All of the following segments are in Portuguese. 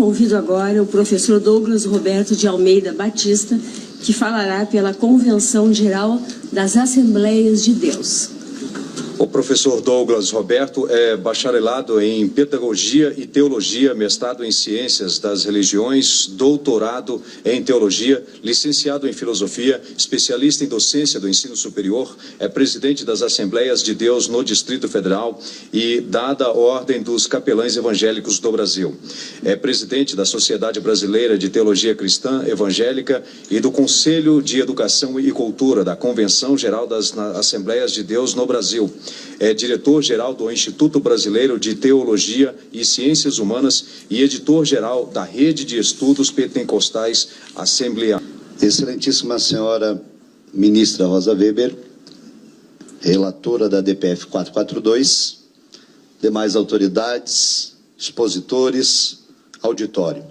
convido agora o professor Douglas Roberto de Almeida Batista, que falará pela Convenção Geral das Assembleias de Deus. O professor Douglas Roberto é bacharelado em Pedagogia e Teologia, mestrado em Ciências das Religiões, doutorado em Teologia, licenciado em Filosofia, especialista em Docência do Ensino Superior, é presidente das Assembleias de Deus no Distrito Federal e dada a Ordem dos Capelães Evangélicos do Brasil. É presidente da Sociedade Brasileira de Teologia Cristã Evangélica e do Conselho de Educação e Cultura da Convenção Geral das Assembleias de Deus no Brasil. É diretor-geral do Instituto Brasileiro de Teologia e Ciências Humanas e editor-geral da Rede de Estudos Pentecostais Assembleia. Excelentíssima senhora ministra Rosa Weber, relatora da DPF 442, demais autoridades, expositores, auditório.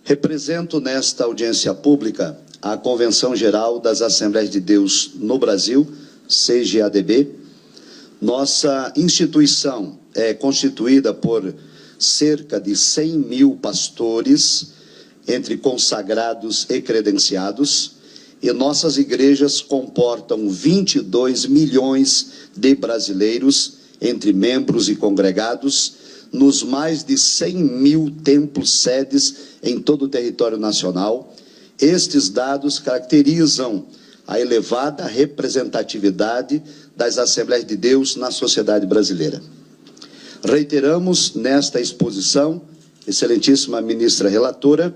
Represento nesta audiência pública a Convenção Geral das Assembleias de Deus no Brasil, CGADB. Nossa instituição é constituída por cerca de 100 mil pastores, entre consagrados e credenciados, e nossas igrejas comportam 22 milhões de brasileiros, entre membros e congregados, nos mais de 100 mil templos-sedes em todo o território nacional. Estes dados caracterizam a elevada representatividade das Assembleias de Deus na sociedade brasileira. Reiteramos nesta exposição, excelentíssima ministra relatora,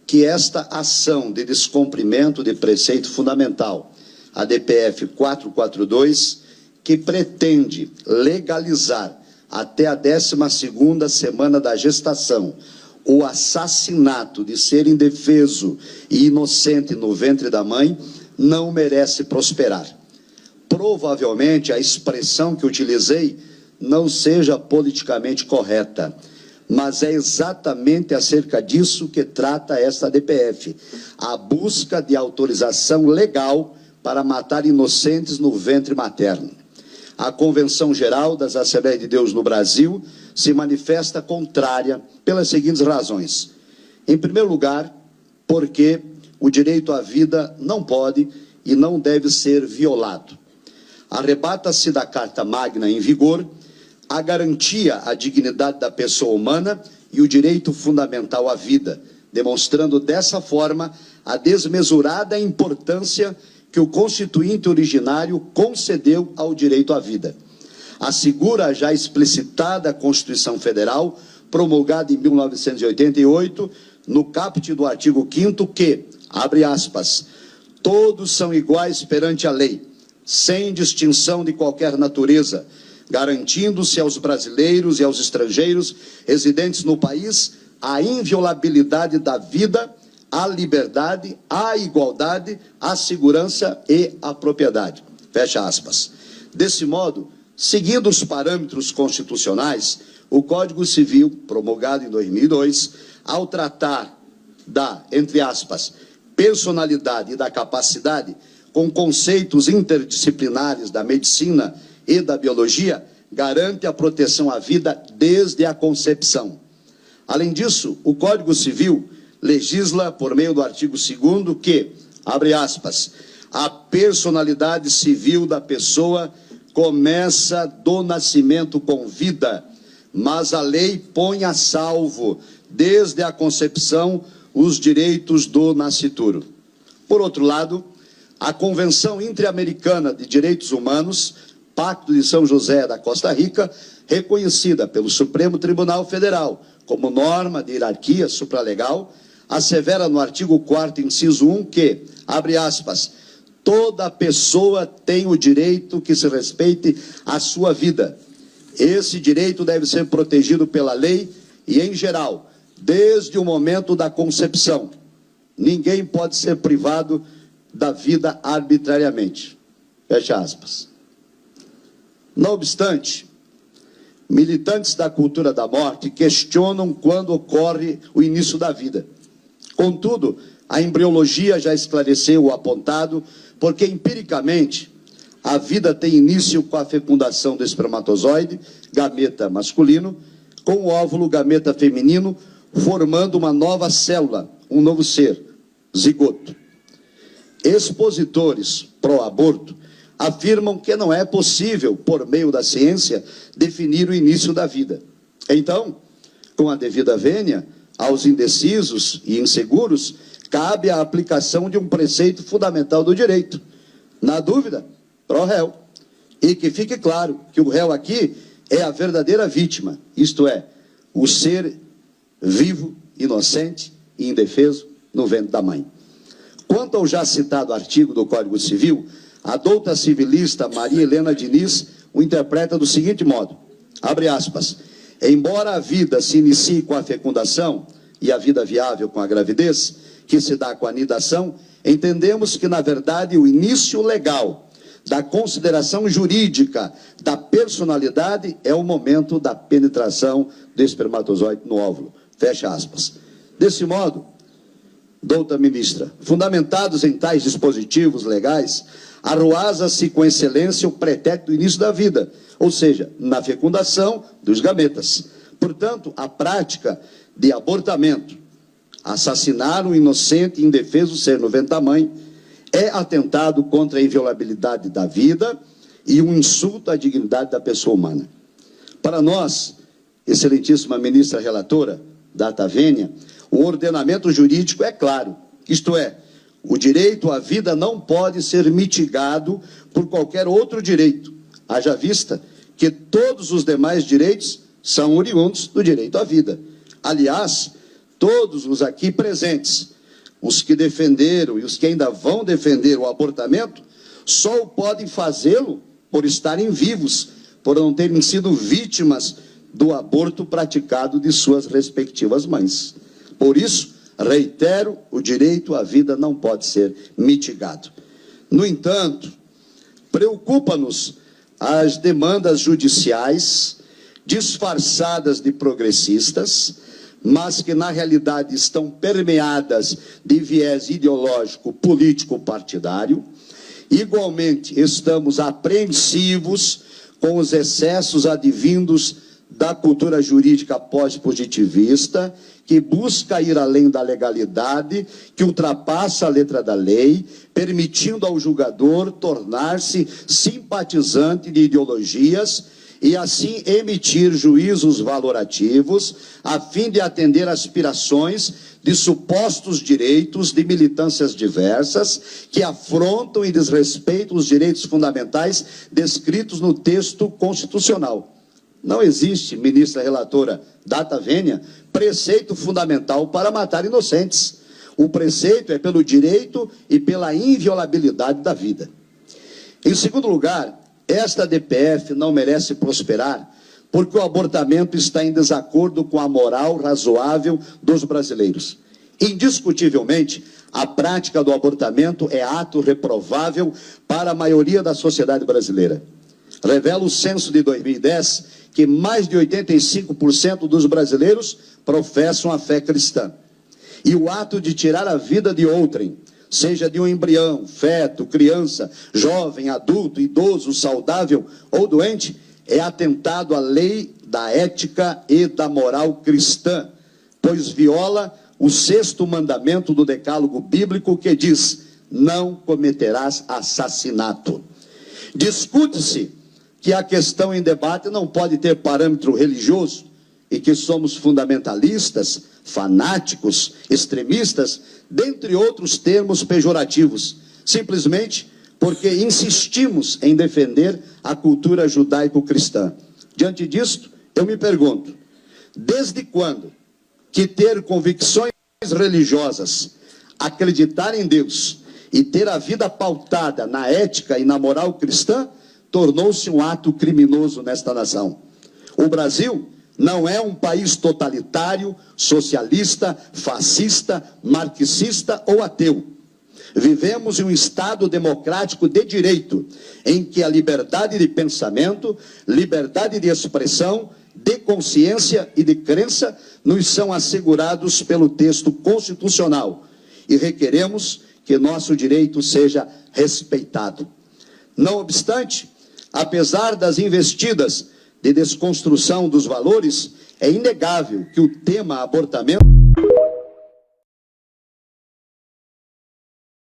que esta ação de descumprimento de preceito fundamental, a DPF 442, que pretende legalizar até a 12ª semana da gestação o assassinato de ser indefeso e inocente no ventre da mãe, não merece prosperar. Provavelmente a expressão que utilizei não seja politicamente correta, mas é exatamente acerca disso que trata esta DPF, a busca de autorização legal para matar inocentes no ventre materno. A Convenção Geral das Assembleias de Deus no Brasil se manifesta contrária pelas seguintes razões. Em primeiro lugar, porque o direito à vida não pode e não deve ser violado. Arrebata-se da Carta Magna em vigor a garantia à dignidade da pessoa humana e o direito fundamental à vida, demonstrando dessa forma a desmesurada importância que o Constituinte originário concedeu ao direito à vida. Assegura a já explicitada Constituição Federal, promulgada em 1988, no caput do artigo 5º, que, abre aspas, todos são iguais perante a lei, sem distinção de qualquer natureza, garantindo-se aos brasileiros e aos estrangeiros residentes no país a inviolabilidade da vida, a liberdade, a igualdade, a segurança e a propriedade. Fecha aspas. Desse modo, seguindo os parâmetros constitucionais, o Código Civil, promulgado em 2002, ao tratar da, entre aspas, personalidade e da capacidade, com conceitos interdisciplinares da medicina e da biologia, garante a proteção à vida desde a concepção. Além disso, o Código Civil legisla por meio do artigo 2º que, abre aspas, a personalidade civil da pessoa começa do nascimento com vida, mas a lei põe a salvo, desde a concepção, os direitos do nascituro. Por outro lado, a Convenção Interamericana de Direitos Humanos, Pacto de São José da Costa Rica, reconhecida pelo Supremo Tribunal Federal como norma de hierarquia supralegal, assevera no artigo 4º, inciso 1, que, abre aspas, toda pessoa tem o direito que se respeite a sua vida. Esse direito deve ser protegido pela lei e, em geral, desde o momento da concepção. Ninguém pode ser privado da vida arbitrariamente. Fecha aspas. Não obstante, militantes da cultura da morte questionam quando ocorre o início da vida. Contudo, a embriologia já esclareceu o apontado, porque empiricamente a vida tem início com a fecundação do espermatozoide, gameta masculino, com o óvulo, gameta feminino, formando uma nova célula, um novo ser, zigoto. Expositores pró-aborto afirmam que não é possível, por meio da ciência, definir o início da vida. Então, com a devida vênia, aos indecisos e inseguros, cabe a aplicação de um preceito fundamental do direito. Na dúvida, pró-réu. E que fique claro que o réu aqui é a verdadeira vítima, isto é, o ser vivo, inocente e indefeso no ventre da mãe. Quanto ao já citado artigo do Código Civil, a douta civilista Maria Helena Diniz o interpreta do seguinte modo, abre aspas, embora a vida se inicie com a fecundação e a vida viável com a gravidez, que se dá com a anidação, entendemos que, na verdade, o início legal da consideração jurídica da personalidade é o momento da penetração do espermatozoide no óvulo. Fecha aspas. Desse modo, douta ministra, fundamentados em tais dispositivos legais, arruaza-se com excelência o pretérito do início da vida, ou seja, na fecundação dos gametas. Portanto, a prática de abortamento, assassinar um inocente e indefeso ser no ventre da mãe, é atentado contra a inviolabilidade da vida e um insulto à dignidade da pessoa humana. Para nós, excelentíssima ministra relatora, data vênia, o ordenamento jurídico é claro, isto é, o direito à vida não pode ser mitigado por qualquer outro direito, haja vista que todos os demais direitos são oriundos do direito à vida. Aliás, todos os aqui presentes, os que defenderam e os que ainda vão defender o abortamento, só podem fazê-lo por estarem vivos, por não terem sido vítimas do aborto praticado de suas respectivas mães. Por isso, reitero, o direito à vida não pode ser mitigado. No entanto, preocupa-nos as demandas judiciais disfarçadas de progressistas, mas que na realidade estão permeadas de viés ideológico, político, partidário. Igualmente, estamos apreensivos com os excessos advindos da cultura jurídica pós-positivista, que busca ir além da legalidade, que ultrapassa a letra da lei, permitindo ao julgador tornar-se simpatizante de ideologias e assim emitir juízos valorativos, a fim de atender aspirações de supostos direitos de militâncias diversas que afrontam e desrespeitam os direitos fundamentais descritos no texto constitucional. Não existe, ministra relatora data vênia, preceito fundamental para matar inocentes. O preceito é pelo direito e pela inviolabilidade da vida. Em segundo lugar, esta DPF não merece prosperar porque o abortamento está em desacordo com a moral razoável dos brasileiros. Indiscutivelmente, a prática do abortamento é ato reprovável para a maioria da sociedade brasileira. Revela o censo de 2010 que mais de 85% dos brasileiros professam a fé cristã. E o ato de tirar a vida de outrem, seja de um embrião, feto, criança, jovem, adulto, idoso, saudável ou doente, é atentado à lei da ética e da moral cristã, pois viola o 6º mandamento do decálogo bíblico que diz, não cometerás assassinato. Discute-se que a questão em debate não pode ter parâmetro religioso e que somos fundamentalistas, fanáticos, extremistas, dentre outros termos pejorativos, simplesmente porque insistimos em defender a cultura judaico-cristã. Diante disto, eu me pergunto, desde quando que ter convicções religiosas, acreditar em Deus e ter a vida pautada na ética e na moral cristã tornou-se um ato criminoso nesta nação? O Brasil não é um país totalitário, socialista, fascista, marxista ou ateu. Vivemos em um Estado democrático de direito, em que a liberdade de pensamento, liberdade de expressão, de consciência e de crença nos são assegurados pelo texto constitucional e requeremos que nosso direito seja respeitado. Não obstante, apesar das investidas de desconstrução dos valores, É inegável que o tema abortamento